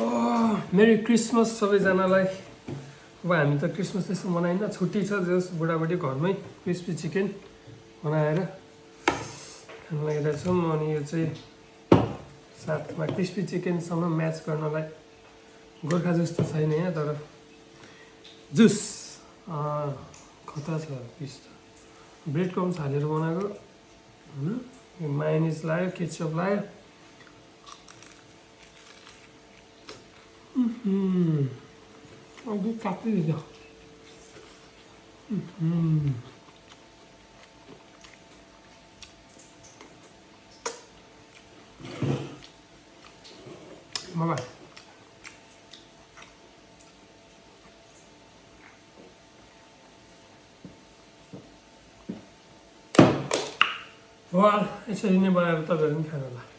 मेरी Christmas सबैजनालाई। अब हामी त क्रिसमस त्यस्तो मनाइन, छुट्टी छ जस बुढाबुढी घरमै क्रिस्पी चिकन बनाएर खान लागिरहेछौँ। अनि यो चाहिँ साथमा क्रिस्पी चिकनसँग म्याच गर्नलाई गोर्खा जुस त छैन यहाँ, तर जुस खतरा छ पिस त। ब्रेड क्रम्स हालेर बनाएको होइन, मायोनिज लायो, केचप लायो। दुध काटिदिन्छ। बाबा यसरी नै बनाएर तपाईँहरू पनि खानु होला।